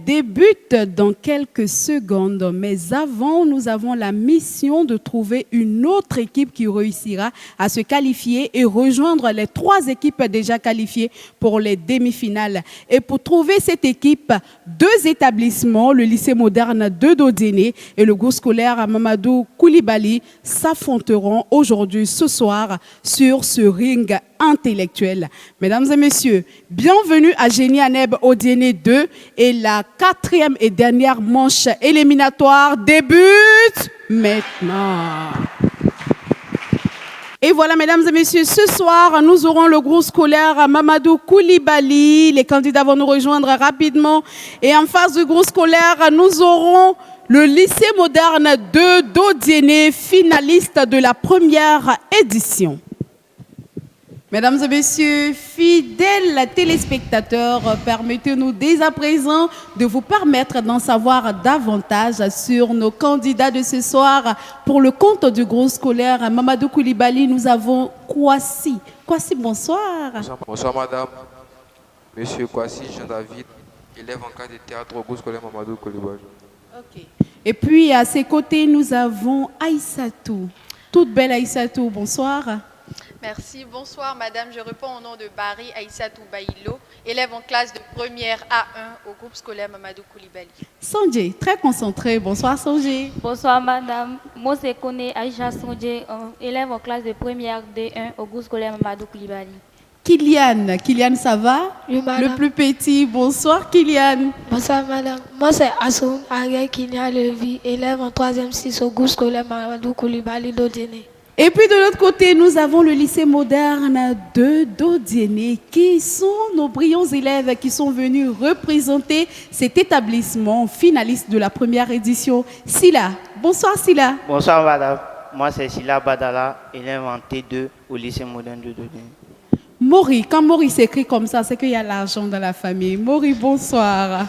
débute dans quelques secondes, mais avant, nous avons la mission de trouver une autre équipe qui réussira à se qualifier et rejoindre les 3 équipes déjà qualifiées pour les demi-finales. Et pour trouver cette équipe, 2 établissements, le lycée moderne de Dodéné et le groupe scolaire Mamadou Koulibaly, s'affronteront aujourd'hui, ce soir, sur ce ring intellectuel. Mesdames et messieurs, bienvenue à Génie Aneb Odiéné 2 et la 4e et dernière manche éliminatoire débute maintenant. Et voilà, mesdames et messieurs, ce soir, nous aurons le groupe scolaire Mamadou Koulibaly. Les candidats vont nous rejoindre rapidement. Et en face du groupe scolaire, nous aurons le lycée moderne de Dodéné, finaliste de la première édition. Mesdames et messieurs, fidèles téléspectateurs, permettez-nous dès à présent de vous permettre d'en savoir davantage sur nos candidats de ce soir. Pour le compte du groupe scolaire Mamadou Koulibaly, nous avons Kwasi. Kwasi, bonsoir. Bonsoir madame. Monsieur Kwasi Jean-David, élève en classe de théâtre au groupe scolaire Mamadou Koulibaly. Okay. Et puis à ses côtés, nous avons Aïssatou. Toute belle Aïssatou, bonsoir. Merci, bonsoir madame, je réponds au nom de Barry Aïssatou Baïlo, élève en classe de première A1 au groupe scolaire Mamadou Koulibaly. Sanjay, très concentré, bonsoir Sanjay. Bonsoir madame, moi c'est Kone Aïcha Sanjay, élève en classe de première D1 au groupe scolaire Mamadou Koulibaly. Kylian, ça va? Oui, madame. Le plus petit, bonsoir Kylian. Bonsoir madame, moi c'est Assoun Agay Kylian Levi, élève en 3e 6 au groupe scolaire Mamadou Koulibaly d'Odéné. Et puis de l'autre côté, nous avons le lycée moderne de Dodéné, qui sont nos brillants élèves qui sont venus représenter cet établissement finaliste de la première édition. Silla, bonsoir Silla. Bonsoir madame, moi c'est Silla Badala, élève en T2 au lycée moderne de Dodéné. Mori, quand Mori s'écrit comme ça, c'est qu'il y a l'argent dans la famille. Mori, bonsoir.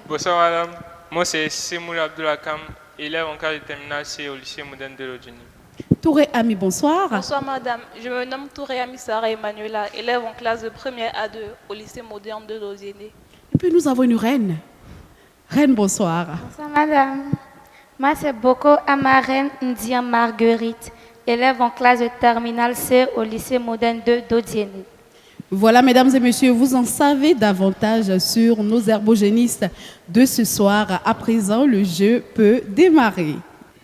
Bonsoir madame, moi c'est Semoul Abdoulakam, élève en classe de terminale C au lycée moderne de Dodéné. Touré Ami, bonsoir. Bonsoir madame, je me nomme Touré Ami Sarah Emmanuela, élève en classe de première A2 au lycée moderne de Dodéné. Et puis nous avons une reine. Reine, bonsoir. Bonsoir madame, moi c'est Boko Amaren Ndian Marguerite, élève en classe de terminale C au lycée moderne de Dodéné. Voilà, mesdames et messieurs, vous en savez davantage sur nos herbogénistes de ce soir. À présent, le jeu peut démarrer.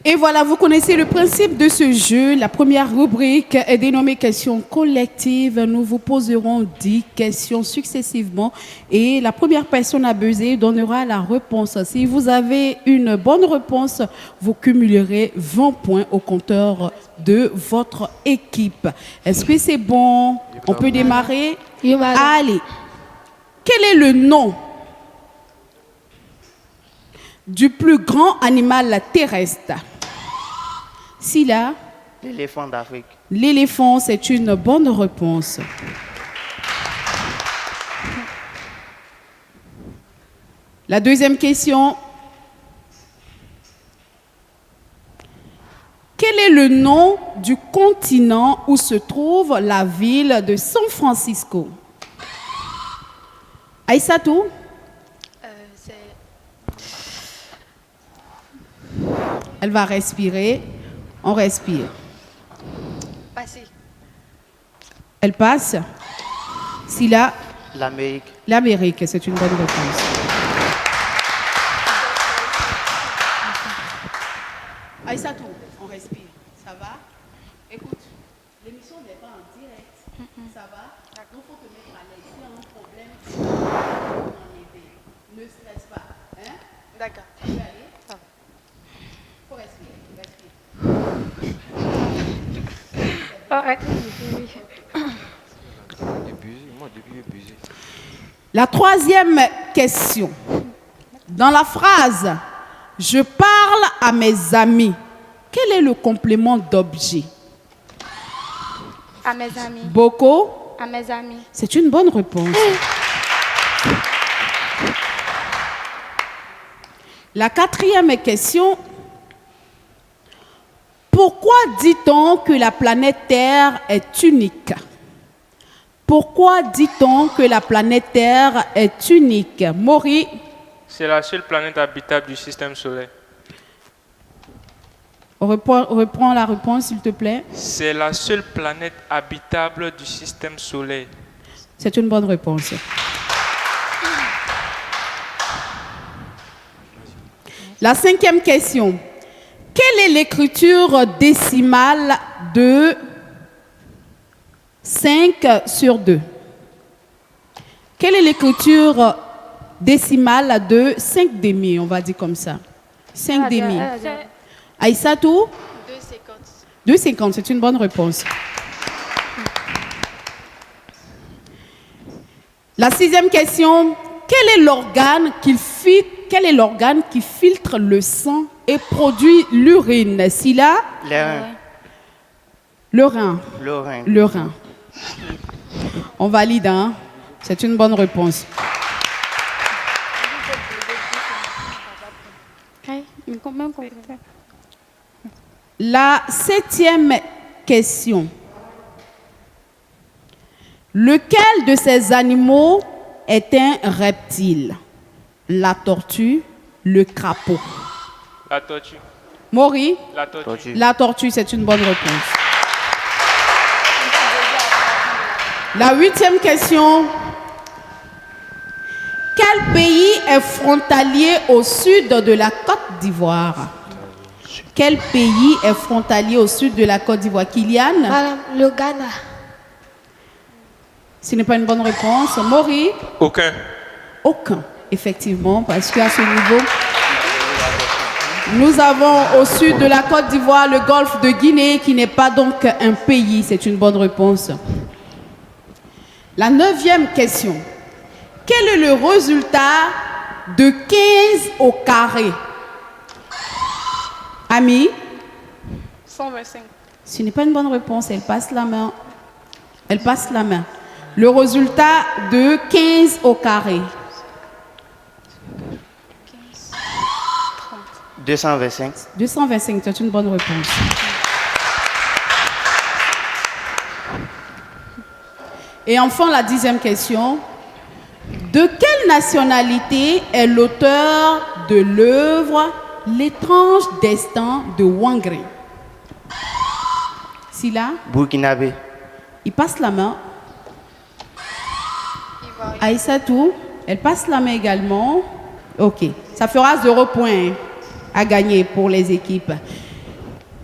Et voilà, vous connaissez le principe de ce jeu. La première rubrique est dénommée questions collectives. Nous vous poserons 10 questions successivement et la première personne à buzzer donnera la réponse. Si vous avez une bonne réponse, vous cumulerez 20 points au compteur de votre équipe. Est-ce que c'est bon? On peut démarrer? Allez. Quel est le nom du plus grand animal terrestre? Silla. L'éléphant d'Afrique. L'éléphant, c'est une bonne réponse. La deuxième question. Quel est le nom du continent où se trouve la ville de San Francisco? Aïssatou? Elle va respirer. On respire. Passez. Elle passe. Silla. L'Amérique. L'Amérique, c'est une bonne réponse. Aïssatou, on respire. Ça va? Écoute, l'émission n'est pas en direct. Ça va? Donc, il faut te mettre à l'aise. Si on a un problème, on en aider. Ne stresse pas. Hein? D'accord. Tu veux aller? Ça va. Il faut respirer. La troisième question. Dans la phrase « Je parle à mes amis », quel est le complément d'objet? À mes amis. Boko? À mes amis. C'est une bonne réponse. La quatrième question. Pourquoi dit-on que la planète Terre est unique? Pourquoi dit-on que la planète Terre est unique? Maury? C'est la seule planète habitable du système solaire. Reprends la réponse, s'il te plaît. C'est la seule planète habitable du système solaire. C'est une bonne réponse. La 5e question. Quelle est l'écriture décimale de 5 sur 2? Quelle est l'écriture décimale de 5 demi, on va dire comme ça? 5 demi. Aïssatou? 2,50. 2,50, c'est une bonne réponse. La 6e question. Quel est l'organe qui filtre le sang et produit l'urine? Silla? Les reins. Le rein. Le rein. Le rein. On valide, hein? C'est une bonne réponse. La 7e question. Lequel de ces animaux est un reptile? La tortue, le crapaud. La tortue. Maury? La tortue. La tortue, c'est une bonne réponse. La 8e question. Quel pays est frontalier au sud de la Côte d'Ivoire? Quel pays est frontalier au sud de la Côte d'Ivoire? Kylian? Madame, le Ghana. Ce n'est pas une bonne réponse. Maury? Aucun. Aucun, effectivement, parce qu'à ce niveau, nous avons au sud de la Côte d'Ivoire le golfe de Guinée qui n'est pas donc un pays. C'est une bonne réponse. La 9e question. Quel est le résultat de 15 au carré? Ami? 125. Ce n'est pas une bonne réponse. Elle passe la main. Elle passe la main. Le résultat de 15 au carré. 225. 225, c'est une bonne réponse. Et enfin, la 10e question. De quelle nationalité est l'auteur de l'œuvre L'étrange destin de Wangri? Silla? Burkinabé. Il passe la main. Aïssatou, elle passe la main également. Ok, ça fera 0 point à gagner pour les équipes.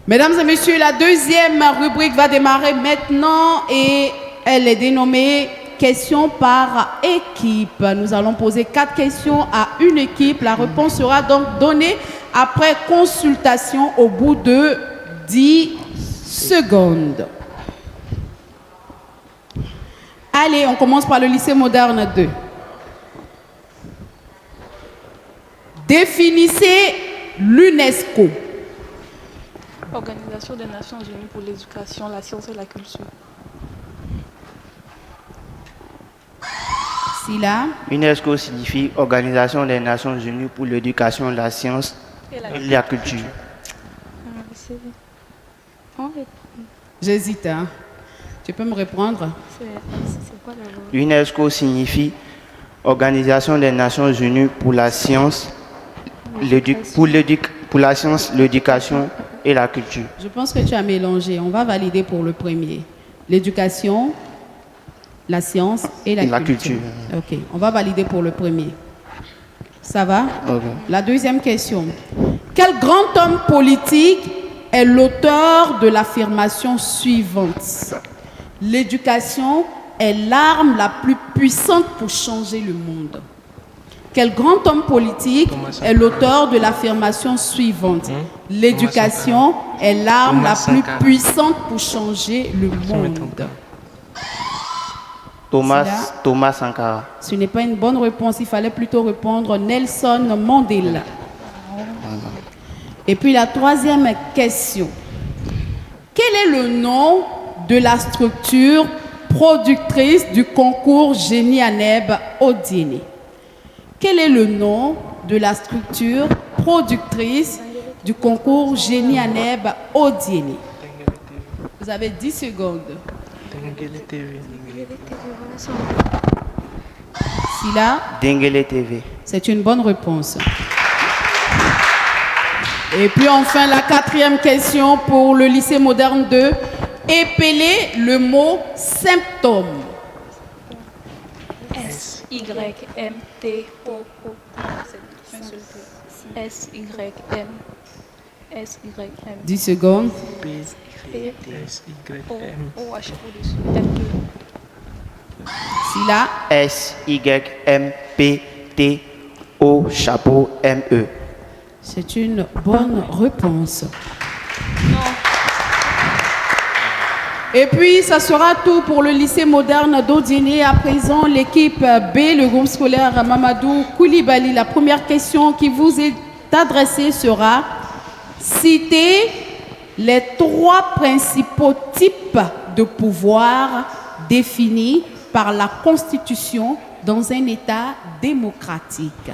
Mesdames et messieurs, la deuxième rubrique va démarrer maintenant et elle est dénommée question par équipe. Nous allons poser 4 questions à une équipe. La réponse sera donc donnée après consultation au bout de 10 secondes. Allez, on commence par le lycée moderne 2. Définissez l'UNESCO. Organisation des Nations Unies pour l'éducation, la science et la culture. Silla? UNESCO signifie Organisation des Nations Unies pour l'éducation, la science et la culture. J'hésite, hein. Tu peux me répondre? UNESCO signifie Organisation des Nations Unies pour la science, pour la science, l'éducation et la culture. Je pense que tu as mélangé. On va valider pour le premier. L'éducation, la science et la culture. Ok, on va valider pour le premier. Ça va? Okay. La deuxième question. Quel grand homme politique est l'auteur de l'affirmation suivante? L'éducation est l'arme la plus puissante pour changer le monde. Quel grand homme politique est l'auteur de l'affirmation suivante? L'éducation est l'arme la plus puissante pour changer le monde. Thomas Sankara. Ce n'est pas une bonne réponse. Il fallait plutôt répondre Nelson Mandela. Et puis la troisième question. Quel est le nom de la structure productrice du concours Génie Aneb Odiene? Quel est le nom de la structure productrice du concours Génie Aneb Odiene? Vous avez 10 secondes. Sila, Dengele TV. c'est une bonne réponse. Et puis enfin, la quatrième question pour le lycée moderne 2. Épelez le mot symptôme. S-Y-M-T-O-O. C'est un seul T. S-Y-M. S-Y-M. 10 secondes. O-H au-dessus. M-E. Sila, S-Y-M-P-T-O chapeau M-E. c'est une bonne réponse. Et puis, ça sera tout pour le lycée moderne d'Odiné. À présent, l'équipe B, le groupe scolaire Mamadou Koulibaly. La première question qui vous est adressée sera: citez les 3 principaux types de pouvoirs définis par la Constitution dans un État démocratique.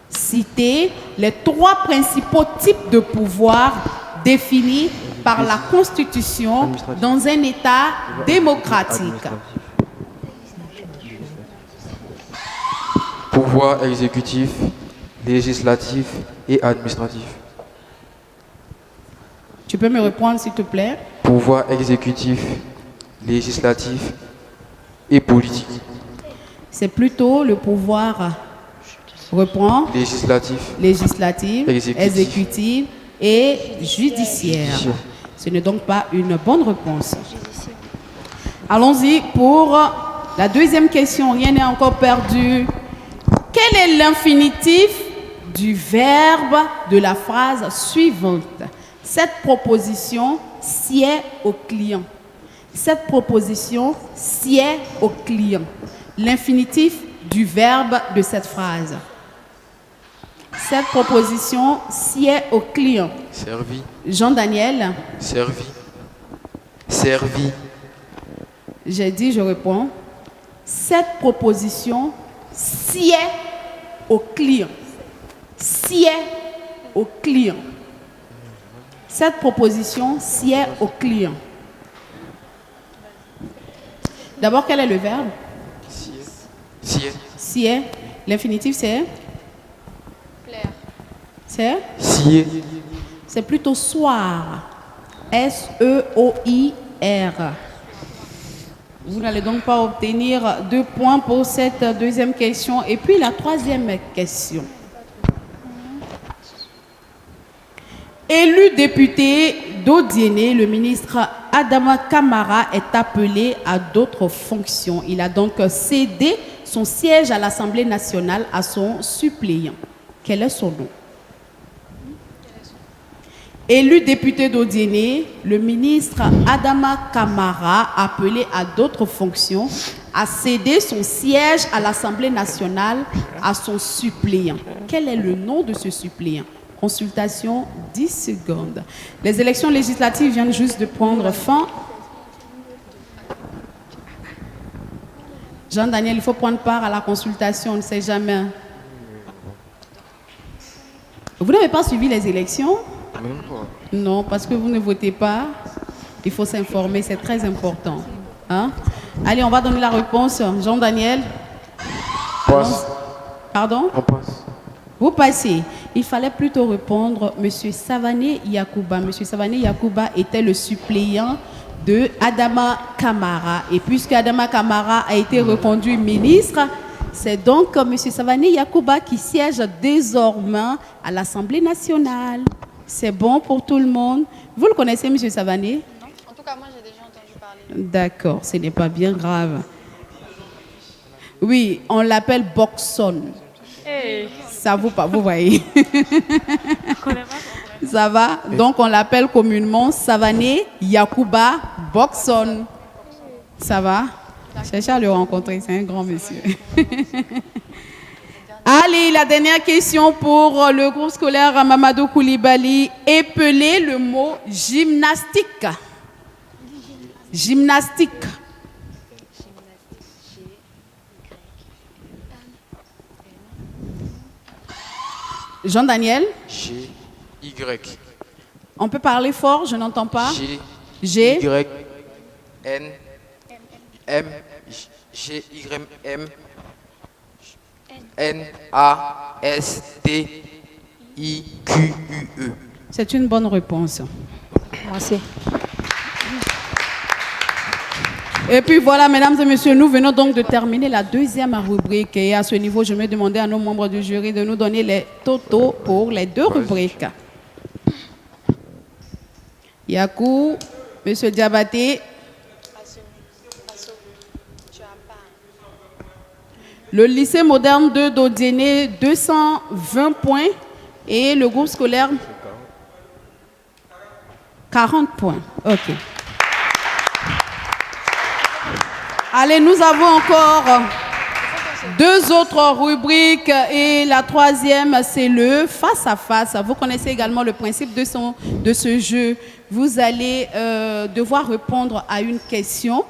Citez les 3 principaux types de pouvoirs définis par la Constitution dans un État démocratique. Pouvoir exécutif, législatif et administratif. Tu peux me répondre, s'il te plaît? Pouvoir exécutif, législatif et politique. C'est plutôt le pouvoir, reprend, Législatif, législatif, Exécutif. exécutif et judiciaire. Ce n'est donc pas une bonne réponse. Allons-y pour la deuxième question. Rien n'est encore perdu. Quel est l'infinitif du verbe de la phrase suivante? Cette proposition sied au client. Cette proposition sied au client. L'infinitif du verbe de cette phrase. Cette proposition sied au client. servi, Jean-Daniel, servi, servi, j'ai dit, je réponds. Cette proposition sied au client. Sied au client. Cette proposition sied au client. D'abord, quel est le verbe? sied, Sied. L'infinitif, c'est? C'est? sied, C'est plutôt soir. S-E-O-I-R. Vous n'allez donc pas obtenir 2 points pour cette deuxième question. Et puis la troisième question. Élu député d'Odiéné, le ministre Adama Kamara est appelé à d'autres fonctions. Il a donc cédé son siège à l'Assemblée nationale à son suppléant. Quel est son nom? Élu député d'Odiéné, le ministre Adama Kamara, appelé à d'autres fonctions, a cédé son siège à l'Assemblée nationale à son suppléant. Quel est le nom de ce suppléant? Consultation, 10 secondes. Les élections législatives viennent juste de prendre fin. Jean-Daniel, il faut prendre part à la consultation, on ne sait jamais. Vous n'avez pas suivi les élections? même pas. Non, parce que vous ne votez pas. Il faut s'informer, c'est très important. Hein? Allez, on va donner la réponse. Jean-Daniel? Passe. Pardon? On passe. Vous passez. Il fallait plutôt répondre M. Savané Yacouba. M. Savané Yacouba était le suppléant de Adama Kamara. Et puisque Adama Kamara a été reconduit ministre, c'est donc M. Savané Yacouba qui siège désormais à l'Assemblée nationale. C'est bon pour tout le monde. Vous le connaissez, M. Savané? Non, en tout cas, moi, j'ai déjà entendu parler. D'accord, ce n'est pas bien grave. Oui, on l'appelle Boxon. Ça vous pas, vous voyez. Ça va? Donc on l'appelle communément Savané Yacouba Boxon. Ça va? Cherchez à le rencontrer, c'est un grand monsieur. Allez, la dernière question pour le groupe scolaire Mamadou Koulibaly. Épelez le mot gymnastique. Gymnastique. Jean-Daniel, G, Y. on peut parler fort, je n'entends pas. G, G, Y, N, M, G, Y, M, N-A-S-T-I-Q-U-E. C'est une bonne réponse. Merci. Et puis voilà, mesdames et messieurs, nous venons donc de terminer la deuxième rubrique. Et à ce niveau, je vais demander à nos membres du jury de nous donner les totaux pour les deux rubriques. Yakou, monsieur Diabaté. Le lycée moderne de Dodiéné, 220 points. Et le groupe scolaire, 40 points. OK. Allez, nous avons encore deux autres rubriques et la troisième, c'est le face-à-face. Vous connaissez également le principe de ce jeu. Vous allez devoir répondre à une question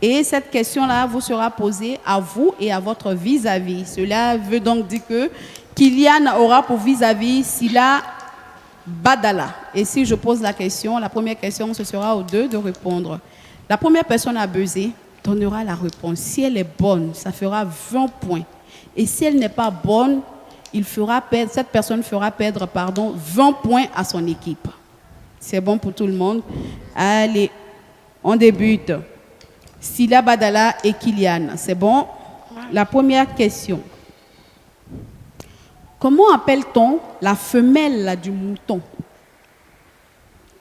et cette question-là vous sera posée à vous et à votre vis-à-vis. Cela veut donc dire que Kylian aura pour vis-à-vis Sila Badala. Et si je pose la question, la première question, ce sera aux deux de répondre. La première personne à buzzer donnera la réponse. Si elle est bonne, ça fera 20 points. Et si elle n'est pas bonne, cette personne fera perdre 20 points à son équipe. C'est bon pour tout le monde. Allez, on débute. Sila Badala et Kylian, c'est bon? La première question. Comment appelle-t-on la femelle du mouton?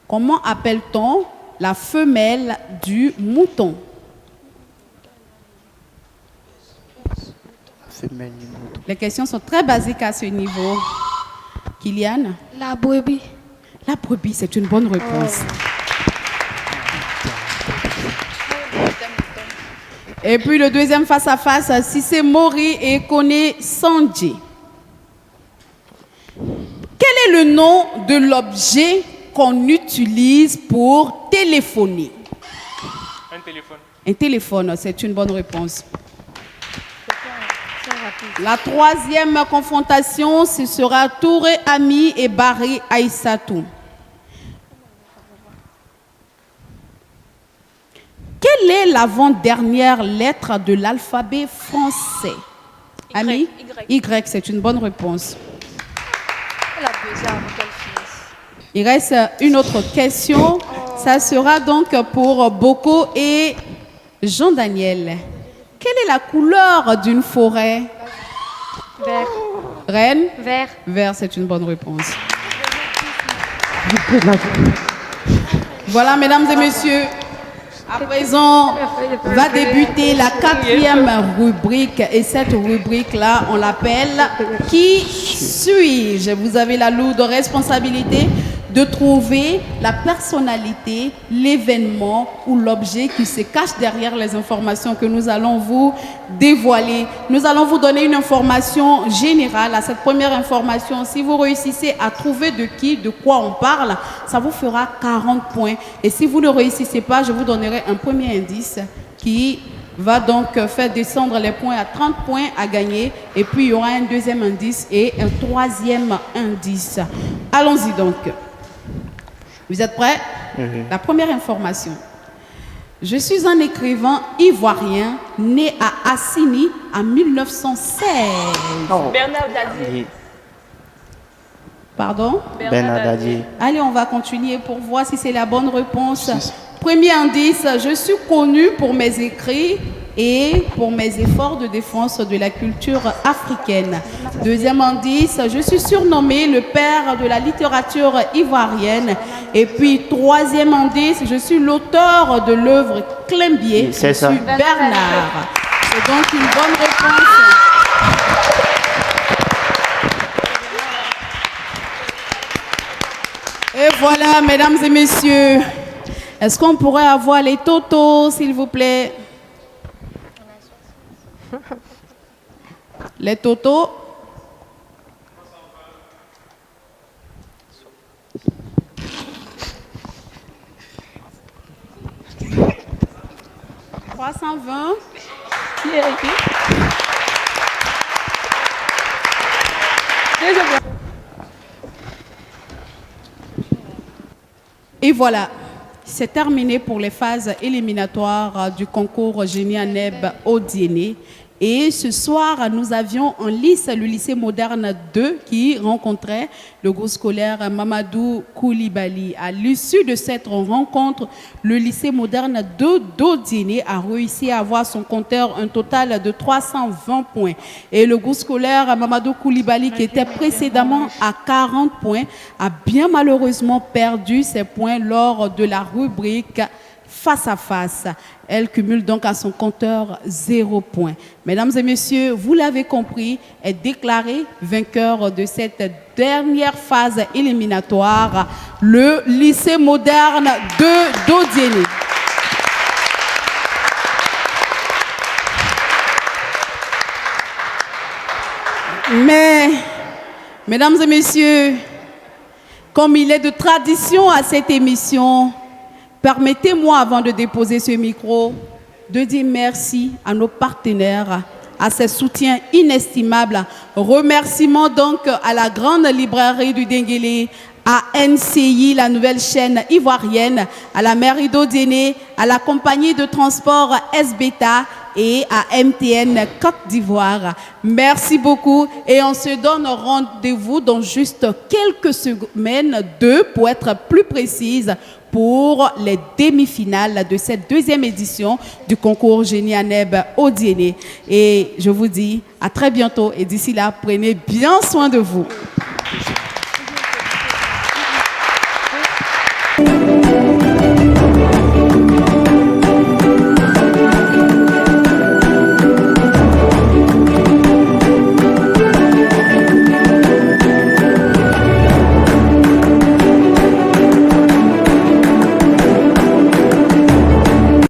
Comment appelle-t-on la femelle du mouton? Les questions sont très basiques à ce niveau. Kylian? La brebis. La brebis, c'est une bonne réponse. Et puis le deuxième face-à-face, si c'est Mori et Kone Sanji. Quel est le nom de l'objet qu'on utilise pour téléphoner? Un téléphone. Un téléphone, c'est une bonne réponse. La troisième confrontation, ce sera Touré Ami et Barry Aïssatou. Quelle est l'avant-dernière lettre de l'alphabet français? Ami? Y, c'est une bonne réponse. Il reste une autre question. Ça sera donc pour Boko et Jean-Daniel. Quelle est la couleur d'une forêt? Vert. Reine? Vert. Vert, c'est une bonne réponse. Voilà, mesdames et messieurs. À présent, va débuter la quatrième rubrique. Et cette rubrique-là, on l'appelle « Qui suis-je » Vous avez la lourde responsabilité de trouver la personnalité, l'événement ou l'objet qui se cache derrière les informations que nous allons vous dévoiler. Nous allons vous donner une information générale. À cette première information, si vous réussissez à trouver de qui, de quoi on parle, ça vous fera 40 points. Et si vous ne réussissez pas, je vous donnerai un premier indice qui va donc faire descendre les points à 30 points à gagner. Et puis, il y aura un deuxième indice et un troisième indice. Allons-y donc. Vous êtes prêts? La première information. Je suis un écrivain ivoirien né à Assini en 1916. Bernard Dadier. Pardon? Bernard Dadier. Allez, on va continuer pour voir si c'est la bonne réponse. Premier indice, je suis connu pour mes écrits et pour mes efforts de défense de la culture africaine. Deuxième indice, je suis surnommé le père de la littérature ivoirienne. Et puis, troisième indice, je suis l'auteur de l'œuvre Clembier. C'est ça. Je suis Bernard. C'est donc une bonne réponse. Et voilà, mesdames et messieurs, est-ce qu'on pourrait avoir les totaux, s'il vous plaît? Les totaux. « 320. » Et voilà, c'est terminé pour les phases éliminatoires du concours Génie Aneb Odiéné. Et ce soir, nous avions en lice le lycée moderne 2 qui rencontrait le groupe scolaire Mamadou Koulibaly. À l'issue de cette rencontre, le lycée moderne 2 d'Odiéné a réussi à avoir son compteur un total de 320 points. Et le groupe scolaire Mamadou Koulibaly, qui était précédemment à 40 points, a bien malheureusement perdu ses points lors de la rubrique face à face. Elle cumule donc à son compteur 0 points. Mesdames et messieurs, vous l'avez compris, est déclaré vainqueur de cette dernière phase éliminatoire, le lycée moderne de d'Odiéné. Mais, mesdames et messieurs, comme il est de tradition à cette émission, permettez-moi, avant de déposer ce micro, de dire merci à nos partenaires, à ces soutiens inestimables. Remerciements donc à la grande librairie du Denguélé, à NCI, la nouvelle chaîne ivoirienne, à la mairie d'Odiéné, à la compagnie de transport SBETA et à MTN Côte d'Ivoire. Merci beaucoup et on se donne rendez-vous dans juste quelques semaines, pour être plus précise, pour les demi-finales de cette deuxième édition du concours Génie ANEB Odiéné. Et je vous dis à très bientôt et d'ici là, prenez bien soin de vous.